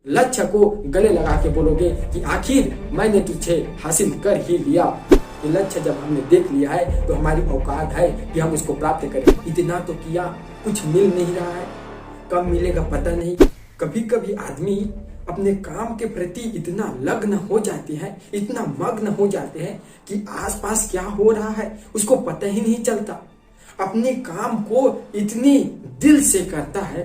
लक्ष्य को गले लगा के बोलोगे कि आखिर मैंने तुझे हासिल कर ही लिया। ये लक्ष्य जब हमने देख लिया है तो हमारी औकात है कि हम उसको प्राप्त करें। इतना तो किया, कुछ मिल नहीं रहा है, कब मिलेगा पता नहीं। कभी कभी आदमी अपने काम के प्रति इतना लग्न हो जाते हैं, इतना मग्न हो जाते हैं कि आसपास क्या हो रहा है उसको पता ही नहीं चलता। अपने काम को इतनी दिल से करता है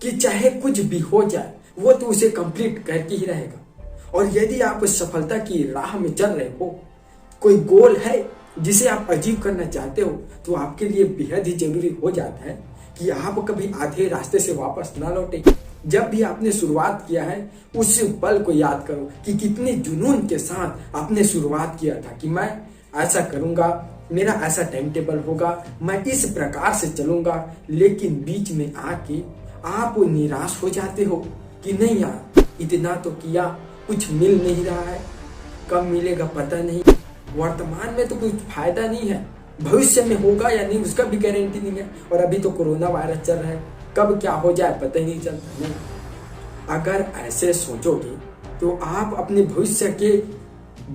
कि चाहे कुछ भी हो जाए वो तो उसे कंप्लीट करके ही रहेगा। और यदि आप सफलता की राह में चल रहे हो, कोई गोल है जिसे आप अचीव करना चाहते हो, तो आपके लिए बेहद ही जरूरी हो जाता है कि आप कभी आधे रास्ते से वापस ना लौटे। जब भी आपने शुरुआत किया है उस पल को याद करो कि कितने जुनून के साथ आपने शुरुआत किया था कि मैं ऐसा करूंगा, मेरा ऐसा टाइम टेबल होगा, मैं इस प्रकार से चलूंगा। लेकिन बीच में आके आप निराश हो जाते हो कि नहीं यार, इतना तो किया, कुछ मिल नहीं रहा है, कब मिलेगा पता नहीं। वर्तमान में तो कुछ फायदा नहीं है, भविष्य में होगा या नहीं उसका भी गारंटी नहीं है। और अभी तो कोरोना वायरस चल रहा है, कब क्या हो जाए पता ही नहीं चलता। नहीं, अगर ऐसे सोचोगे तो आप अपने भविष्य के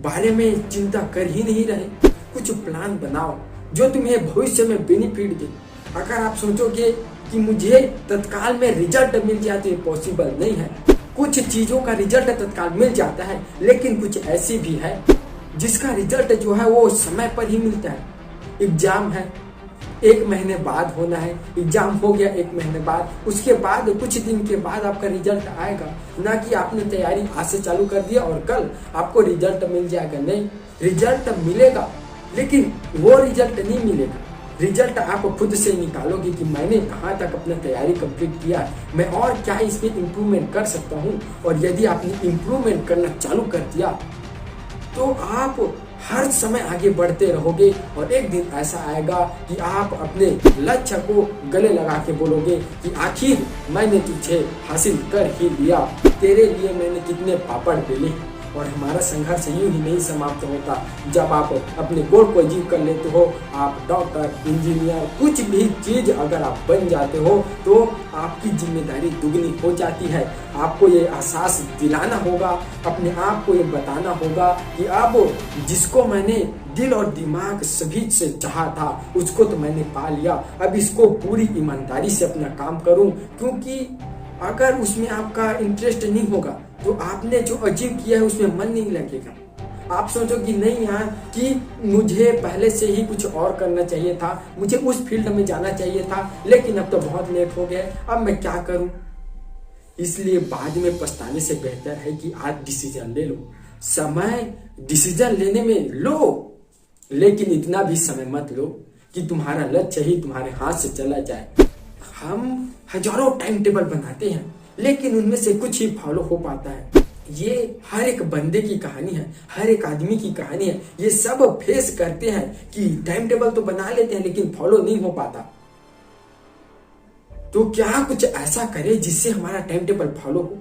बारे में चिंता कर ही नहीं रहे। कुछ प्लान बनाओ जो तुम्हें भविष्य में बेनिफिट दे। अगर आप सोचोगे कि मुझे तत्काल में रिजल्ट मिल जाए तो ये पॉसिबल नहीं है। कुछ चीजों का रिजल्ट तत्काल मिल जाता है, लेकिन कुछ ऐसी भी है जिसका रिजल्ट जो है वो समय पर ही मिलता है। एग्जाम है, 1 महीने बाद होना है, एग्जाम हो गया 1 महीने बाद, उसके बाद कुछ दिन के बाद आपका रिजल्ट आएगा। ना कि आपने तैयारी आज से चालू कर दिया और कल आपको रिजल्ट मिल जाएगा। नहीं, रिजल्ट मिलेगा लेकिन वो रिजल्ट नहीं मिलेगा। रिजल्ट आप खुद से निकालोगे कि मैंने कहाँ तक अपना तैयारी कंप्लीट किया है, मैं और क्या इसमें इम्प्रूवमेंट कर सकता हूँ। और यदि आपने इम्प्रूवमेंट करना चालू कर दिया तो आप हर समय आगे बढ़ते रहोगे। और एक दिन ऐसा आएगा कि आप अपने लक्ष्य को गले लगा के बोलोगे कि आखिर मैंने तुझे हासिल कर ही लिया। तेरे लिए मैंने कितने पापड़ बेले। और हमारा संघर्ष यूं ही नहीं समाप्त होता। जब आप अपने गोल को अचीव कर लेते हो, आप डॉक्टर, इंजीनियर, कुछ भी चीज अगर आप बन जाते हो तो आपकी जिम्मेदारी दुगनी हो जाती है। आपको ये एहसास दिलाना होगा, अपने आप को ये बताना होगा कि अब जिसको मैंने दिल और दिमाग सभी से चाहा था उसको तो मैंने पा लिया। अब इसको पूरी ईमानदारी से अपना काम करूं, क्योंकि अगर उसमें आपका इंटरेस्ट नहीं होगा तो आपने जो अचीव किया है उसमें मन नहीं लगेगा। आप सोचोगे नहीं यार कि मुझे पहले से ही कुछ और करना चाहिए था, मुझे उस फील्ड में जाना चाहिए था, लेकिन अब तो बहुत लेट हो गया, अब मैं क्या करूं। इसलिए बाद में पछताने से बेहतर है कि आज डिसीजन ले लो। समय डिसीजन लेने में लो, लेकिन इतना भी समय मत लो कि तुम्हारा लक्ष्य ही तुम्हारे हाथ से चला जाए। हम हजारों टाइम टेबल बनाते हैं लेकिन उनमें से कुछ ही फॉलो हो पाता है। ये हर एक बंदे की कहानी है, हर एक आदमी की कहानी है। ये सब फेस करते हैं कि टाइम टेबल तो बना लेते हैं लेकिन फॉलो नहीं हो पाता। तो क्या कुछ ऐसा करें जिससे हमारा टाइम टेबल फॉलो हो।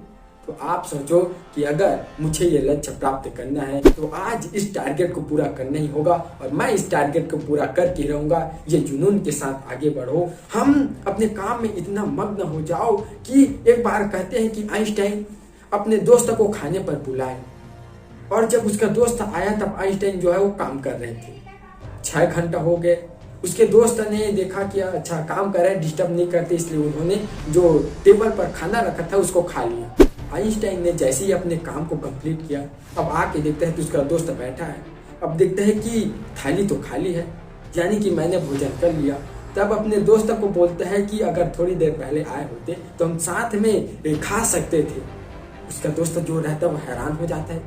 तो आप सोचो कि अगर मुझे ये लक्ष्य प्राप्त करना है तो आज इस टारगेट को पूरा करना ही होगा और मैं इस टारगेट को पूरा करके रहूंगा। ये जुनून के साथ आगे बढ़ो। हम अपने काम में इतना मग्न हो जाओ कि एक बार कहते हैं कि आइंस्टाइन अपने दोस्त को खाने पर बुलाए और जब उसका दोस्त आया तब आइंस्टाइन जो है वो काम कर रहे थे। 6 घंटा हो गए। उसके दोस्त ने देखा कि अच्छा काम कर रहे हैं, डिस्टर्ब नहीं करते, इसलिए उन्होंने जो टेबल पर खाना रखा था उसको खा लिया। आइंस्टाइन ने जैसे ही अपने काम को कंप्लीट किया, अब आके देखता है कि उसका दोस्त बैठा है। अब देखता है कि थाली तो खाली है, यानी कि मैंने भोजन कर लिया। तब अपने दोस्त को बोलता है कि अगर थोड़ी देर पहले आए होते तो हम साथ में खा सकते थे। उसका दोस्त जो रहता है वो हैरान हो जाता है।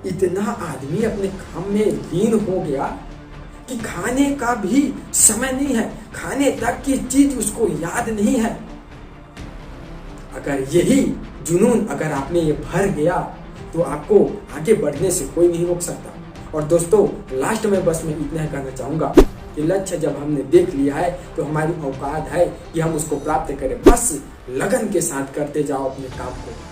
इतना आदमी अपने काम में लीन हो गया कि खाने का भी समय नहीं है, खाने तक की चीज उसको याद नहीं है। अगर यही जुनून अगर आपने ये भर गया तो आपको आगे बढ़ने से कोई नहीं रोक सकता। और दोस्तों लास्ट में बस मैं इतना कहना चाहूंगा कि लक्ष्य जब हमने देख लिया है तो हमारी औकात है कि हम उसको प्राप्त करें। बस लगन के साथ करते जाओ अपने काम को।